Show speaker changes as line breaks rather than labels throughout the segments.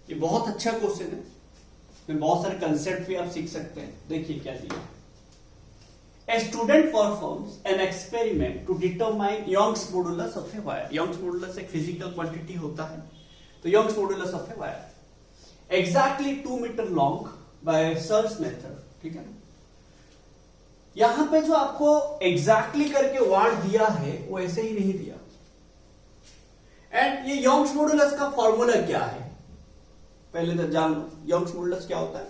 ये बहुत अच्छा क्वेश्चन है, इसमें बहुत सारे कंसेप्ट भी आप सीख सकते हैं। देखिए क्या दिया, A student performs an experiment to determine Young's modulus of a wire. Young's modulus एक physical quantity होता है, तो Young's modulus of a wire exactly 2 meter long by Searle's method, ठीक है ना। यहां पे जो आपको exactly करके वर्ड दिया है वो ऐसे ही नहीं दिया। एंड ये Young's modulus का फॉर्मूला क्या है, पहले तो जान लो। Young's modulus क्या होता है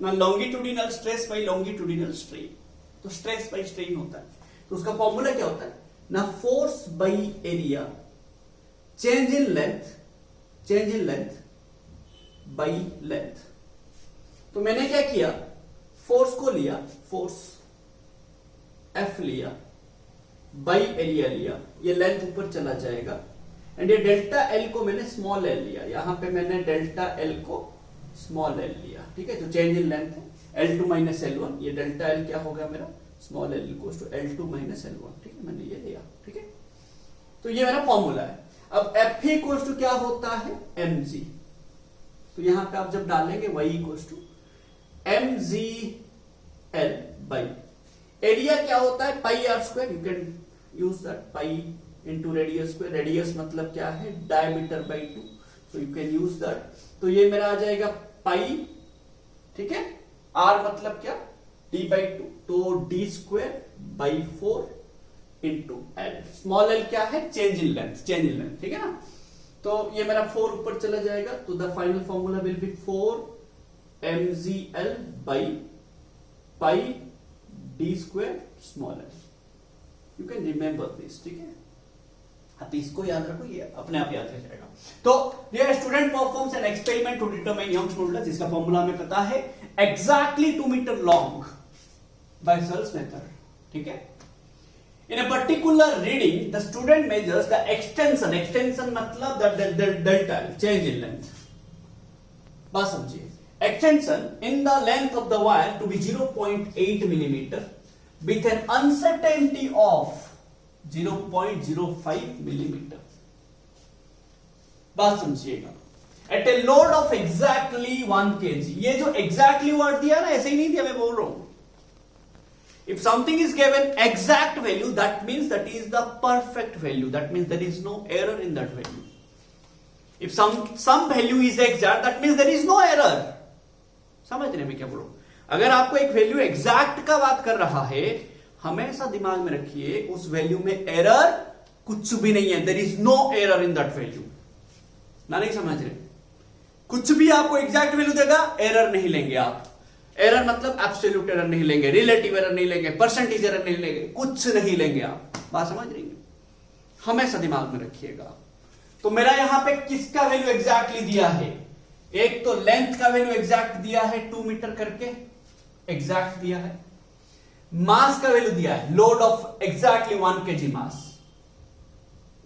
ना, longitudinal stress by longitudinal strain, तो स्ट्रेस बाई स्ट्रेन होता है। तो उसका फॉर्मूला क्या होता है ना, force by area change in length by length. तो मैंने क्या किया, फोर्स को लिया, फोर्स एफ लिया, बाई एरिया लिया, ये लेंथ ऊपर चला जाएगा। एंड ये डेल्टा एल को मैंने स्मॉल एल लिया, यहां पे मैंने डेल्टा एल को स्मॉल एल लिया, ठीक है। जो चेंज इन लेंथ है L2 माइनस L1, ये डेल्टा एल क्या होगा मेरा, small L equals to L2 minus L1, ठीक है, मैंने ये लिया, ठीक है। तो ये मेरा फॉर्मूला है। अब F इक्वल्स टू क्या होता है, mg, तो यहां पे आप जब डालेंगे y equals to mg l by area क्या होता है, pi R square, you can use that, pi into radius square, radius मतलब क्या है, diameter by 2, so you can use that. तो ये मेरा आ जाएगा पाई, ठीक है, r मतलब क्या, d बाई 2, तो d square by 4 into L, small L क्या है, चेंज इन लेंथ, ठीक है ना। तो ये मेरा 4 ऊपर चला जाएगा, तो the final formula will be 4 mgl by pi d square small L. You can remember this, ठीक है, आप इसको याद रखो, ये अपने आप याद रह जाएगा। तो ये student performs an experiment to determine Young's modulus, जिसका फॉर्मूला हमें पता है, exactly 2 meter long by Searle's method, ठीक है। In a particular reading, the student measures the extension मतलब delta change in length, बात समझिए, extension in the length of the wire to be 0.8 millimeter with an uncertainty of 0.05 millimeter, बात समझिएगा। At a load of exactly 1 kg, ये जो exactly word दिया ना, ऐसे ही नहीं दिया, मैं बोल रहा हूं। If something is given exact value, that means that is the perfect value, that means there is no error in that value. If some value is exact, that means there is no error. समझ रहे मैं क्या बोल रहा हूं। अगर आपको एक वैल्यू एग्जैक्ट का बात कर रहा है, हमेशा दिमाग में रखिए उस वैल्यू में एरर कुछ भी नहीं है, there is no error in that value ना, नहीं समझ रहे। कुछ भी आपको एग्जैक्ट वैल्यू देगा, एरर नहीं लेंगे आप। एरर मतलब एब्सोल्यूट एरर नहीं लेंगे, रिलेटिव एरर नहीं लेंगे, परसेंटेज एरर नहीं लेंगे, कुछ नहीं लेंगे आप, बात समझ रही हैं, हमेशा दिमाग में रखिएगा। तो मेरा यहां पे किसका वैल्यू एग्जैक्टली दिया है, एक तो लेंथ का वैल्यू एग्जैक्ट दिया है 2 मीटर करके, एग्जैक्ट दिया है। मास का वैल्यू दिया है, load of exactly 1 kg mass,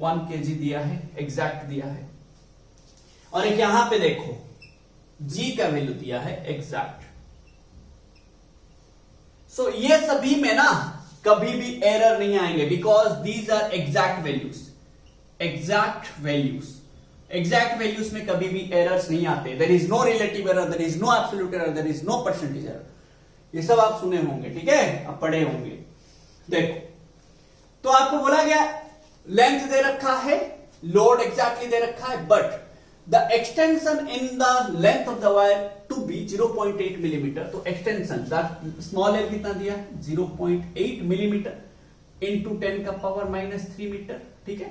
1 kg दिया है, एग्जैक्ट दिया है। और एक यहां पे देखो g का वैल्यू दिया है एग्जैक्ट। सो ये सभी में ना कभी भी एरर नहीं आएंगे, because these are exact values, exact values में कभी भी एरर्स नहीं आते। There is no relative error, there is no absolute error, there is no percentage error, ये सब आप सुने होंगे, ठीक है, आप पढ़े होंगे। देखो, तो आपको बोला गया लेंथ दे रखा है, लोड एग्जैक्टली दे रखा है, but the extension in the length of the wire to be 0.8 millimeter, तो extension that small l कितना दिया है 0.8 millimeter into 10 का पावर -3 मीटर, ठीक है,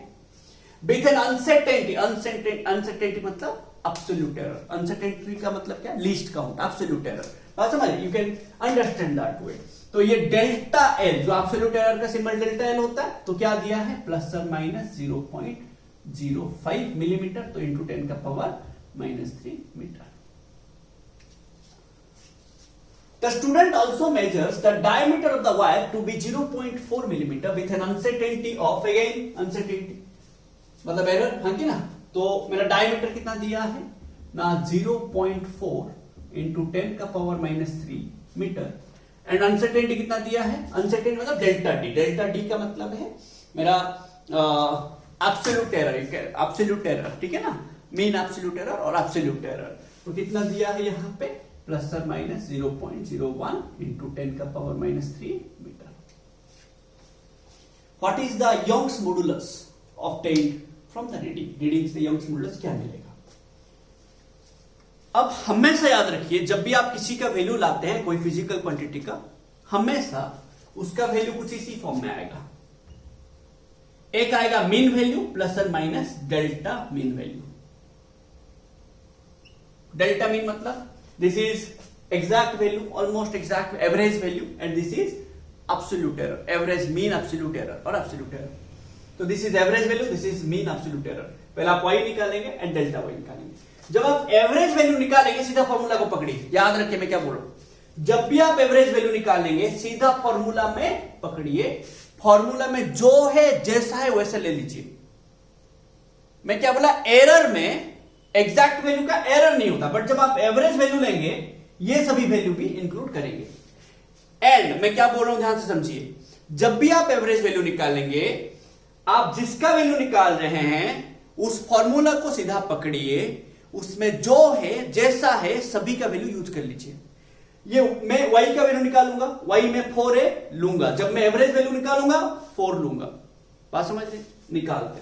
with an uncertainty मतलब absolute error, uncertainty का मतलब क्या, least count, absolute error, बात समझ, you can understand that way। तो ये डेल्टा एल, जो absolute error का सिंबल डेल्टा एल होता है, तो क्या दिया है प्लस और माइनस 0.05 मिलीमीटर, तो इंटू 10 का power -3 metre. The student also measures the diameter of the wire to be 0.4 millimeter with an uncertainty of, again uncertainty मतलब एरर, हाँ कि ना। तो मेरा डायमीटर कितना दिया है ना 0.4 इंटू 10 का पावर -3 मीटर, एंड अनसर्टेनिटी कितना दिया है, अनसर्टेनिटी मतलब डेल्टा डी, डेल्टा डी का मतलब है मेरा एब्सोल्यूट एरर, ठीक है ना, मीन एब्सोल्यूट एरर और एब्सोल्यूट एरर। तो कितना दिया है यहां पे प्लस और माइनस 0.01 इंटू 10 का power -3 metre. What is the Young's modulus obtained from the reading? Reading से यंग्स मॉडुलस क्या मिलेगा? अब हमेशा याद रखिए, जब भी आप किसी का वैल्यू लाते हैं कोई फिजिकल क्वांटिटी का, हमेशा उसका वैल्यू कुछ इसी फॉर्म में आएगा। एक आएगा मीन वैल्यू प्लस और minus delta mean value. Delta mean मतलब this is exact value, almost exact average value, and this is absolute error. Average, mean, absolute error और एब्सोल्यूट एरर। तो this is average value, this is mean, absolute error. पहले आप y निकालेंगे and delta y निकालेंगे। जब आप average value निकालेंगे सीधा फॉर्मूला को पकड़िए। याद रखिए मैं क्या बोल रहा हूं, जब भी आप एवरेज वैल्यू निकालेंगे सीधा फॉर्मूला में पकड़िए। फॉर्मूला में जो है जैसा है वैसा ले लीजिए। मैं क्या बोला, एरर में एग्जैक्ट वैल्यू का एरर नहीं होता, बट जब आप एवरेज वैल्यू लेंगे ये सभी वैल्यू भी इंक्लूड करेंगे। एंड मैं क्या बोल रहा हूं ध्यान से समझिए, जब भी आप एवरेज वैल्यू निकालेंगे, आप जिसका वैल्यू निकाल रहे हैं उस फॉर्मूला को सीधा पकड़िए, उसमें जो है जैसा है सभी का वैल्यू यूज कर लीजिए। ये मैं y का वैल्यू निकालूंगा, y में 4a लूंगा, जब मैं एवरेज वैल्यू निकालूंगा 4 लूंगा। बात समझ रहे? निकालते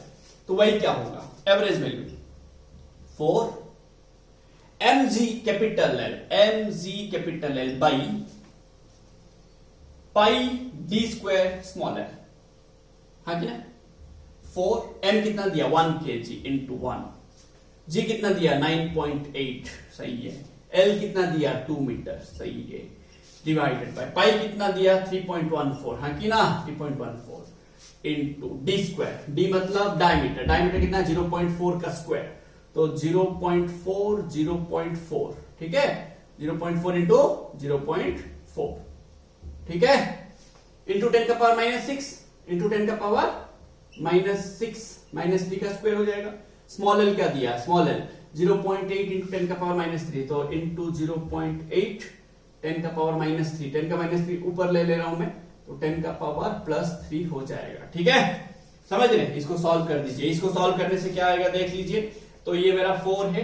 तो y क्या होगा, average value 4 mg capital L by pi d square small l। हाँ कि ना? 4 m कितना दिया 1 kg इंटू 1, g कितना दिया 9.8, सही है। L कितना दिया 2 मीटर, सही है, डिवाइडेड बाय पाई कितना दिया 3.14, हाँ कि ना 3.14 इंटू d स्क्वायर। d मतलब डायमीटर, डायमीटर कितना 0.4 का स्क्वायर, तो 0.4 0.4, ठीक है, 0.4 इंटू 0.4, ठीक है, इंटू 10 का पावर -6 इंटू 10 का पावर -6 -3 का स्क्वायर हो जाएगा। स्मॉल l क्या दिया, स्मॉल l 0.8 इंटू 10 का पावर -3, तो इंटू 0.8 10 का पावर -3, 10 का -3 ऊपर ले रहा हूं मैं, तो 10 का पावर +3 हो जाएगा। ठीक है, समझ रहे? इसको सॉल्व कर दीजिए। इसको सॉल्व करने से क्या आएगा देख लीजिए। तो ये मेरा 4 है,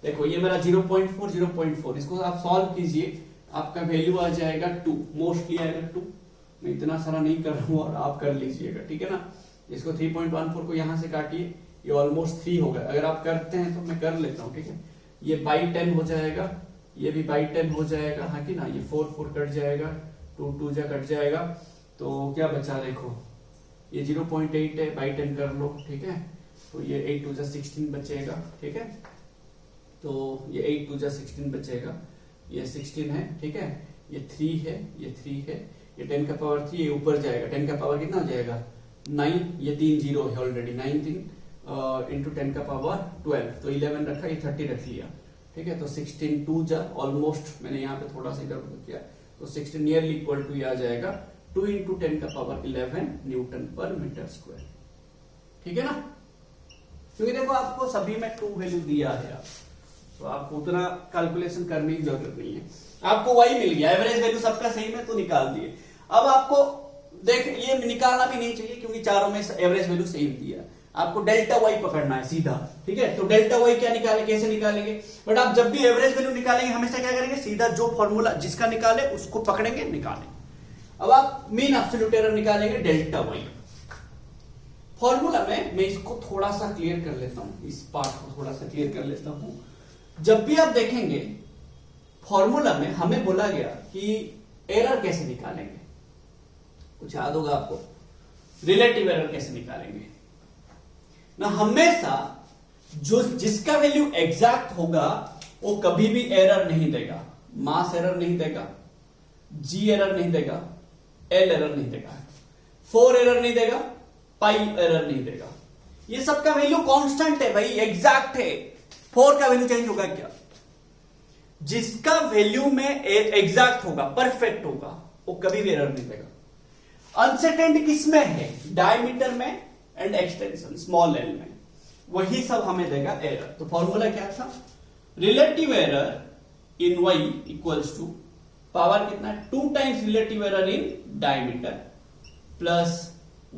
देखो ये मेरा 0.4 0.4, इसको आप सॉल्व कीजिए, आपका वैल्यू आ जाएगा 2, मोस्टली आएगा 2। मैं इतना सारा नहीं कर रहा हूं और आप कर लीजिएगा, ठीक है ना। इसको 3.14 को यहां से काटिए, ये ऑलमोस्ट 3 होगा। अगर आप करते हैं तो मैं कर लेता हूं, ठीक है। ये बाई 10 हो जाएगा, ये भी बाई 10 हो जाएगा, हाँ कि ना। ये 4 4 कट जाएगा, 2 2 जा कट जाएगा, तो क्या बचा, देखो ये 0.8 है, बाई 10 कर लो, ठीक है। तो ये 8 2 जा 16 बचेगा, ठीक है। तो ये 8 2 जा 16 बचेगा, ये 16 है, ठीक है। ये 3 है, ये 3 है, ये 10 का पावर 3, ये ऊपर जाएगा, 10 का पावर कितना हो जाएगा 9, ये 3 0 है ऑलरेडी, 9 3 इंटू 10 का पावर 12, तो 11 रखा, ये 30 रख लिया, ठीक है। तो 16 2 जा ऑलमोस्ट, मैंने यहाँ पे थोड़ा सा गड़बड़ किया, तो 16 नियरली इक्वल टू आ जाएगा 2 इंटू 10 का पावर 11 न्यूटन पर मीटर स्क्वायर, ठीक है ना। क्योंकि देखो आपको सभी में 2 वैल्यू दिया है, तो आपको उतना कैलकुलेशन करने की जरूरत नहीं है। आपको वही मिल गया, एवरेज वैल्यू सबका सही में, तो निकाल दिए। अब आपको देख ये निकालना भी नहीं चाहिए, क्योंकि चारों में एवरेज वैल्यू सेम दिया। आपको डेल्टा वाई पकड़ना है सीधा, ठीक है। तो डेल्टा वाई क्या निकाले, कैसे निकालेंगे, बट आप जब भी एवरेज वैल्यू निकालेंगे हमेशा क्या करेंगे, सीधा जो फॉर्मूला जिसका निकाले उसको पकड़ेंगे, निकालेंगे। अब आप मीन एब्सोल्यूट एरर निकालेंगे डेल्टा वाई। फॉर्मूला में मैं इसको थोड़ा सा क्लियर कर लेता हूं, इस पार्ट को थोड़ा सा क्लियर कर लेता हूं। जब भी आप देखेंगे फॉर्मूला में हमें बोला गया कि एरर कैसे निकालेंगे, कुछ याद होगा आपको, रिलेटिव एरर कैसे निकालेंगे ना। हमेशा जो जिसका वैल्यू एग्जैक्ट होगा वो कभी भी एरर नहीं देगा। मास एरर नहीं देगा, जी एरर नहीं देगा, एल एरर नहीं देगा, 4 एरर नहीं देगा, पाई एरर नहीं देगा। ये सबका वैल्यू कांस्टेंट है भाई, एग्जैक्ट है। 4 का वैल्यू चेंज होगा क्या, जिसका वैल्यू में एग्जैक्ट होगा, परफेक्ट होगा, वो कभी भी एरर नहीं देगा। अनसर्टेनिटी किसमें है, डायमीटर में एंड एक्सटेंशन स्मॉल एल में, वही सब हमें देगा एरर। तो फॉर्मूला क्या था, relative error in y equals to power कितना, 2 times relative error in diameter plus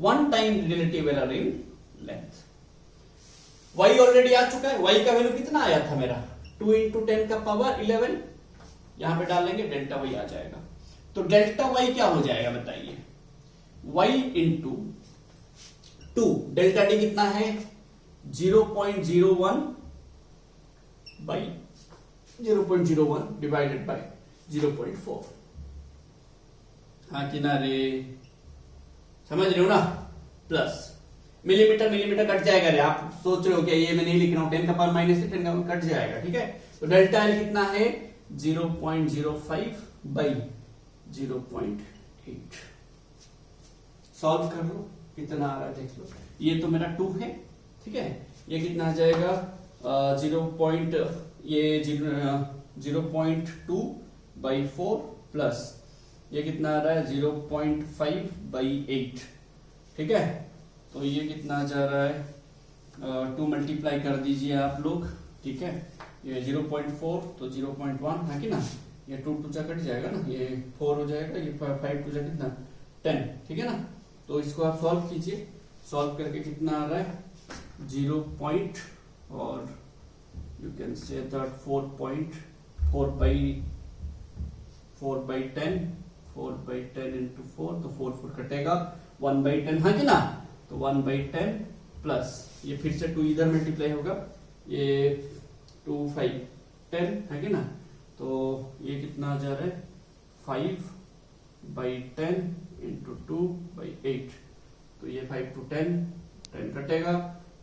1 time relative error in length. y already आ चुका है, y का वैल्यू कितना आया था मेरा 2 इंटू 10 का पावर 11, यहां पे डालेंगे डेल्टा वाई आ जाएगा। तो डेल्टा वाई क्या हो जाएगा बताइए, y इंटू 2, डेल्टा डी कितना है 0.01 बाई 0.01 डिवाइडेड बाई 0.4। हाँ किनारे समझ रहे हो ना, प्लस मिलीमीटर मिलीमीटर कट जाएगा रे, आप सोच रहे हो क्या ये मैं नहीं लिख रहा हूं, 10 का पावर माइनस 10 का कट जाएगा, ठीक है। तो डेल्टा एल कितना है 0.05 बाई 0.8। सॉल्व कर लो कितना आ रहा है देख लो, ये तो मेरा 2 है, ठीक है। ये कितना आ जाएगा 0.2 बाई 4 प्लस ये कितना आ रहा है 0.5 बाई 8, ठीक है। तो ये कितना जा रहा है 2 मल्टीप्लाई कर दीजिए आप लोग, ठीक है। ये 0.4 तो 0.1 है कि ना, ये 2 टू जा कट जाएगा ना, ये 4 हो जाएगा, ये 5 टू जा कितना 10, ठीक है ना। तो इसको आप सॉल्व कीजिए, सॉल्व करके कितना आ रहा है 0 पॉइंट और you can say that 4.4 by 10 into 4, तो 4 कटेगा 1/10 है कि ना। तो 1/10 प्लस ये फिर से 2 इधर मल्टीप्लाई होगा, ये 2 5 10 है कि ना। तो ये कितना जा रहा है 5/10 इंटू 2/8, तो ये 5 to 10 कटेगा,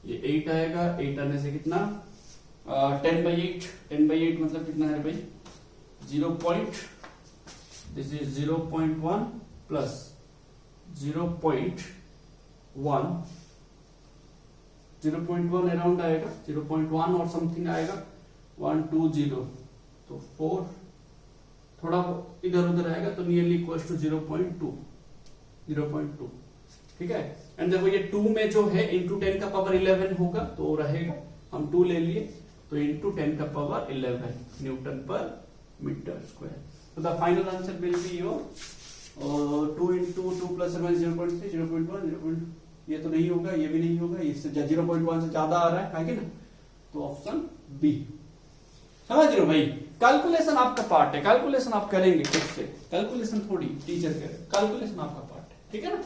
ये 8 आएगा, 8 आने से कितना 10/8 मतलब कितना है भाई 0.1 प्लस 0.1 अराउंड आएगा, 0.1 और समथिंग आएगा 120, तो 4 थोड़ा इधर उधर आएगा, तो नियरली इक्वल्स टू 0.2, ठीक है। एंड देखो ये 2 में जो है इंटू 10 का पावर 11 होगा, तो रहेगा, हम 2 ले लिए, तो इंटू 10 का पावर 11 न्यूटन पर मीटर स्क्वायर। तो the final answer will be your 2 into 2 plus 0.3 0.1 ये तो नहीं होगा, ये भी नहीं होगा, इससे 0.1 से ज्यादा आ रहा है कि ना, तो ऑप्शन बी। समझ रहे हो भाई, कैलकुलेशन आपका पार्ट है, कैलकुलेशन आप करेंगे खुद से, कैलकुलेशन थोड़ी टीचर करे, कैलकुलेशन आपका पार्ट है, ठीक है ना।